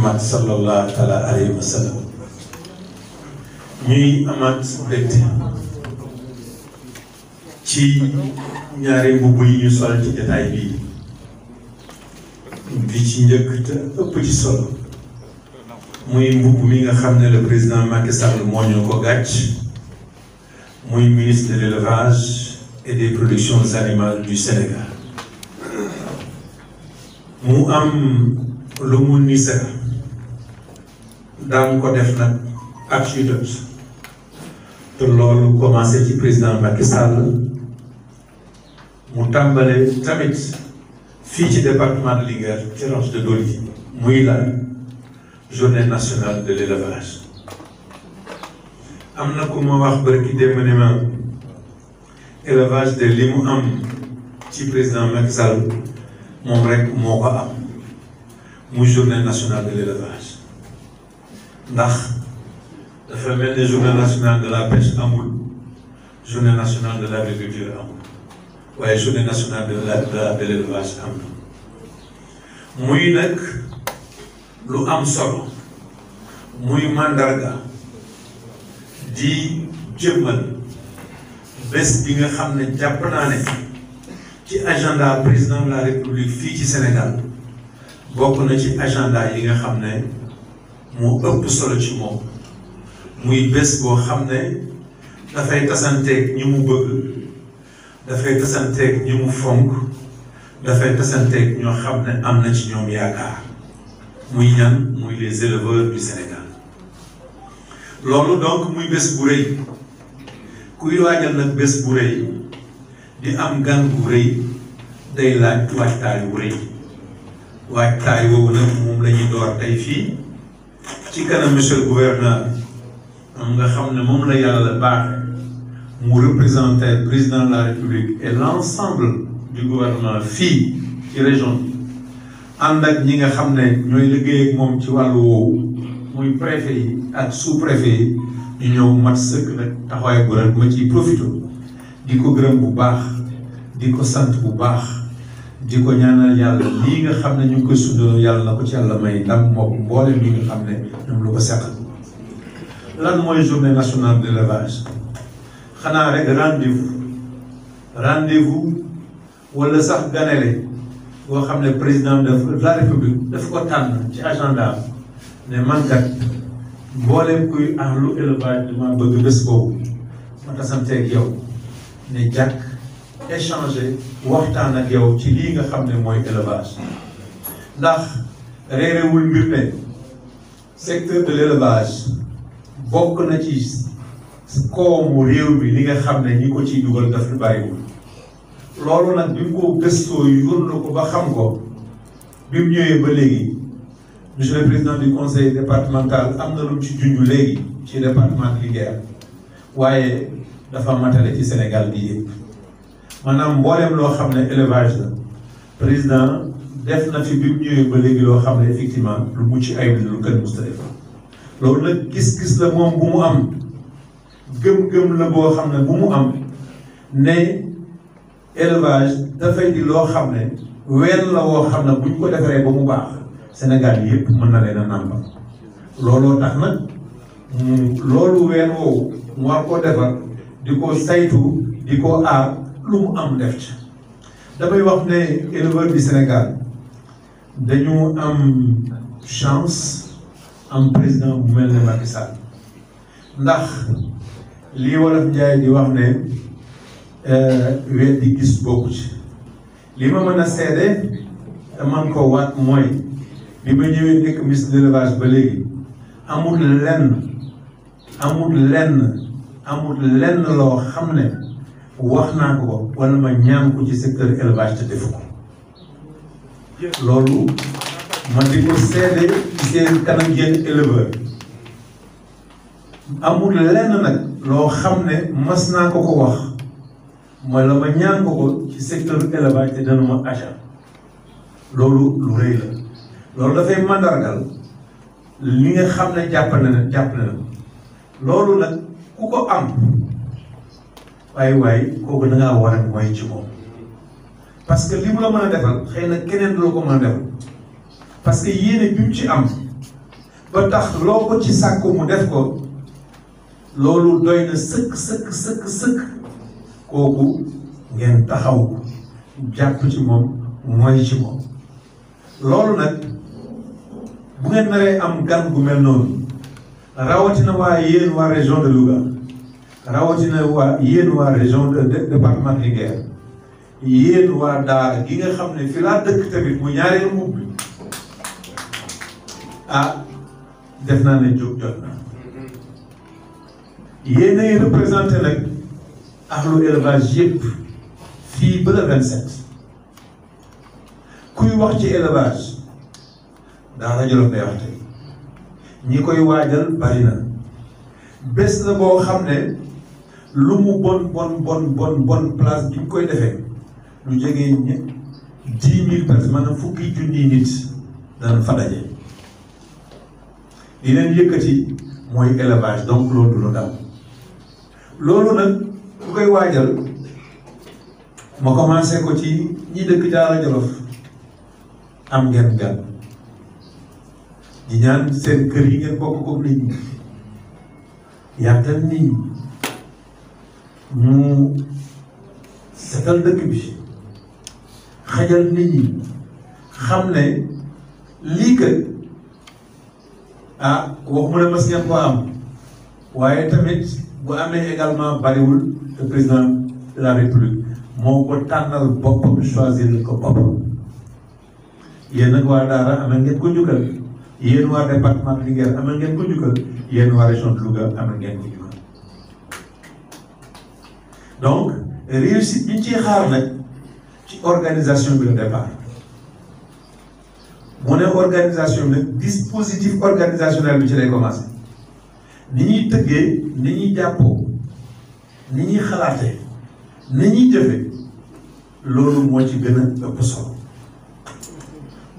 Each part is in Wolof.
Muhammad sallallahu alayhi wa sallam ñuy amaat mbégte ci ñaari mbubb yi ñu sol ci jotaay bii bi ci njëkk te ëpp ci solo muy mbubb mi nga xam ne le président Macky Sall moo ñu ko gàcc muy ministre de l'élevage et des productions animales du Sénégal mu am lu mu nisar daan ko def nag ak yu jot te loolu commencé ci président Macky Sall mu tàmbale tamit fii ci département de Linguère ci Roche de Doli muy la journée nationale de l'élevage am na ku ma wax bërki démb ne ma élevage de li mu am ci président Macky Sall moom rek moo ko am muy journée nationale de l'élevage ndax dafa mel ni journée nationale de la pêche amul journée nationale de l'agriculture amul waaye journée nationale de l'élevage am na muy nag lu am solo muy mandarga di jëmmal bés bi nga xam ne jàpp naa ne ci agenda président de la république fii ci Sénégal bokk na ci agenda yi nga xam ne moo ëpp solo ci moom muy bés boo xam ne dafay tasanteeg ñi mu bëgg dafay tasanteeg ñi mu fonk dafay tasanteeg ñoo xam ne am na ci ñoom yaakaar muy ñan muy les éleveurs du Sénégal loolu donc muy bés bu rëy kuy waajal nag bés bu rëy di am gan bu rëy day laaj waajtaay bu rëy waajtaay woowu nag moom la ñuy door tey fii ci kanam monsieur le gouverneur nga xam ne moom la yàlla baaxe mu représenter président de la République et l'ensemble du gouvernement fii ci région bi ànd ak ñi nga xam ne ñooy liggéey ak moom ci wàllu woowu muy préfet yi ak sous-préfet yi ñu ñëw mat sëkk nag taxawaay bu rek ma ciy profité di ko gërëm bu baax di ko sant bu baax di ko ñaanal yàlla lii nga xam ne ñu ngi koy sundoo yàlla na ko ci yàlla may ndam moom mboolem li nga xam ne ñoom lu ko seqal lan mooy journée nationale de l'élevage xanaa rek rendez-vous wala sax ganale boo xam ne président de la république daf ko tànn ci agenda ne man kat mboolem kuy ahlu élevage dama bëgg bés boobu ma tasanteeg yow ne jàkk échanger waxtaan ak yow ci lii nga xam ne mooy élevage ndax réerewul mbir ne secteur de l'élevage bokk na ci koomu réew mi li nga xam ne ñi ko ciy dugal daf lu bariwul loolu nag bi mu ko gëstoo yor na ko ba xam ko bi mu ñëwee ba léegi monsieur le président du conseil départemental am na lu mu ci junj léegi ci département de Linguère waaye dafa matale ci Sénégal bi yëpp maanaam mboolem loo xam ne élevage la président def na fi bi mu ñëwee ba léegi loo xam ne effectivement lu mucc ayib lu kenn musta def loolu nag gis-gis la moom bu mu am gëm-gëm la boo xam ne bu mu am ne élevage dafay di loo xam ne ween la woo xam ne buñ ko defaree ba mu baax Sénégal yëpp mën na leen a nàmpal looloo tax nag loolu ween woowu mu war koo defar di ko saytu di ko aar lu mu am def ci damay wax ne éleveur du Sénégal dañu am chance am président bu mel ne Macky Sall ndax lii wolof Njaay di wax ne weet di gis bokku ci li ma mën a seede te man ko waat mooy bi ma ñëwee nekk ministre de l'élevage ba léegi amul lenn loo xam ne wax naa ko wala ma ñaan ko ci secteur élevage te defu ko loolu ma di ko seede ci seen kanam yéen éleveur amul lenn nag loo xam ne mas naa ko wax mooy la ma ñaan ko ci secteur élevage te dana ma achat loolu lu rëy la loolu dafay mandargal li nga xam ne jàpp na loolu nag ku ko am waaye kooku da ngaa war a mooy ci moom parce que li mu la mën a defal xëy na keneen du la ko mën a defal parce que yéene bi mu ci am ba tax loo ko ci sàkku mu def ko loolu doy na sëkk kooku ngeen taxaw jàpp ci moom mooy ci moom. loolu nag bu ngeen naree am gan gu mel noonu rawatina waa yéen waa région de Louga rawatina waa yéen waa région de département Linguère yéen waa Daara gi nga xam ne fi laa dëkk tamit mu ñaareelu mbubb bi def naa ne jóg jot na yéen ay représenté nag ahlu élevage yëpp fii ba le 27 kuy wax ci élevage Daara Djolof day wax tey ñi koy waajal bari na bés la boo xam ne lu mu bon place bi ñu koy defee lu jege 10 000 personnes maanaam fukki junni nit dana fa daje li leen yëkkati mooy élevage donc loolu du lu daw loolu nag ku koy waajal ma commencé ko ci ñi dëkk Daara Djolof am ngeen gan di ñaan seen kër yi ngeen bokk ko nit ñi yaatal nit ñi ñu setal dëkk bi xajal nit ñi xam ne lii kat waxuma ne mas ngeen ko am waaye tamit bu amee également bariwul le président de la république moo ko tànnal boppam choisir ko boppam yéen nag waa Daara amal ngeen ko njukkal yéen waa département Linguère amal ngeen ko njukkal yéen waa région de Louga amal ngeen ko njukkal donc réussite bi ñu ciy xaar nag ci organisation bi le départ mu ne organisation bi nag dispositif organisationnel bi ci lay commencé ni ñuy tëggee ni ñuy jàppoo ni ñuy xalaatee ni ñuy jëfee loolu moo ci gën a ëpp solo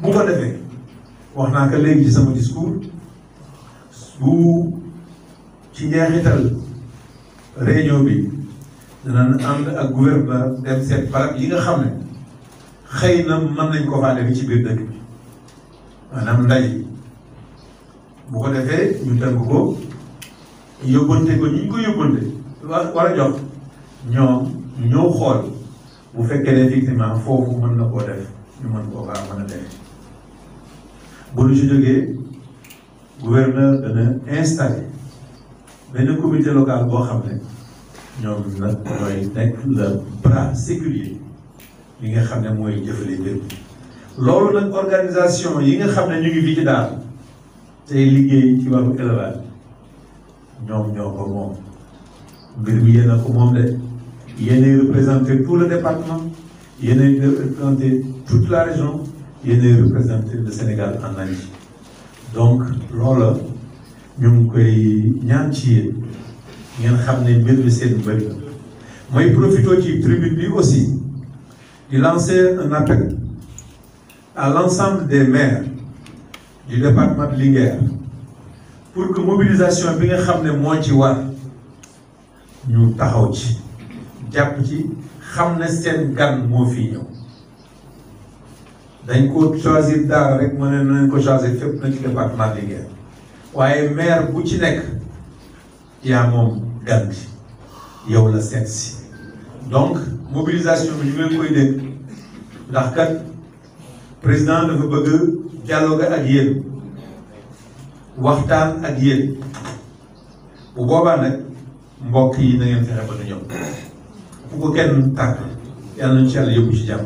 bu ko defee wax naa ko léegi ci sama discours bu ci njeexital réunion bi danañ ànd ak gouverneur dem seet barab yi nga xam ne xëy na mën nañ ko faa def ci biir dëkk bi maanaam ndaje bu ko defee ñu tënk ko yóbbante ko ñi ñu ko yóbbante war a jox ñoom ñu ñëw xool bu fekkee ne effectivement foofu mën na koo def ñu mën koo faa mën a def bu ñu ci jógee gouverneur dana installé benn comité local boo xam ne ñoom nag ñooy nekk le bras sécurier li nga xam ne mooy jëfale mbir mi loolu nag organisation yi nga xam ne ñu ngi fii ci Daara tey liggéey ci wàllu élevage ñoom ñoo ko moom mbir mi yéen a ko moom de yéenay représenté tout le département yéenay représenté toute la région yéenay représenté le Sénégal en Asie donc loola ñu ngi koy ñaan ci yéen ngeen xam ne mbir mi seen bëri la mooy profité ci tribune bi aussi di lancer un appel à l'ensemble des maires du département de Linguère pour que mobilisation bi nga xam ne moo ci war ñu taxaw ci jàpp ci xam ne seen gan moo fi ñëw dañ ko choisir Daara rek mu ne nañ ko choisir fépp na ci département de Linguère waaye maire bu ci nekk yaa moom gan bi yow la seet si donc mobilisation bi ñu leen koy dégg ndax kat président dafa bëgg dialogue ak yéen waxtaan ak yéen bu boobaa nag mbokk yi na ngeen fexe ba nu ñëw bu ko kenn tàgg yàlla nañu ci yàlla yóbbu ci jàmm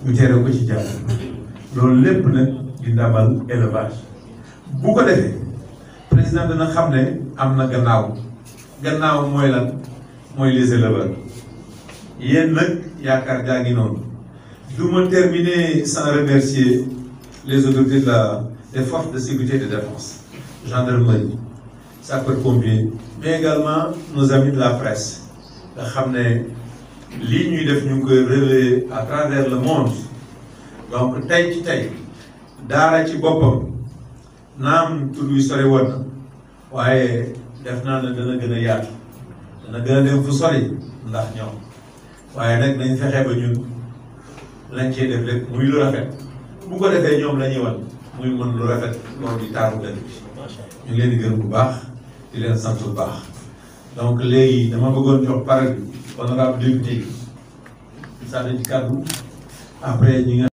ñu teere ko ci jàmm loolu lépp nag di ndamal élevage bu ko defee président dana xam ne am na gannaaw mooy lan mooy les éleveurs yéen nag yaakaar jaa ngi noonu du ma terminer sans remercier les autorités des forces de sécurité et de défense gendarmerie sapeurs-pompiers mais également nos amis de la presse nga xam ne lii ñuy def ñu ngi koy relayer à travers le monde donc tey ci tey Daara ci boppam naam tur wi sori woon na waaye def naa ne dana gën a yaatu dana gën a dem fu sori ndax ñoom waaye nag nañ fexe ba ñun lañ cee def lépp muy lu rafet bu ko defee ñoom la ñuy wan muy mën lu rafet loolu di taaru dëkk bi ñu ngi leen di gërëm bu baax di leen sant bu baax donc léegi dama bëggoon jox parole bi honorable député yi sànni ci kàddu après ñi nga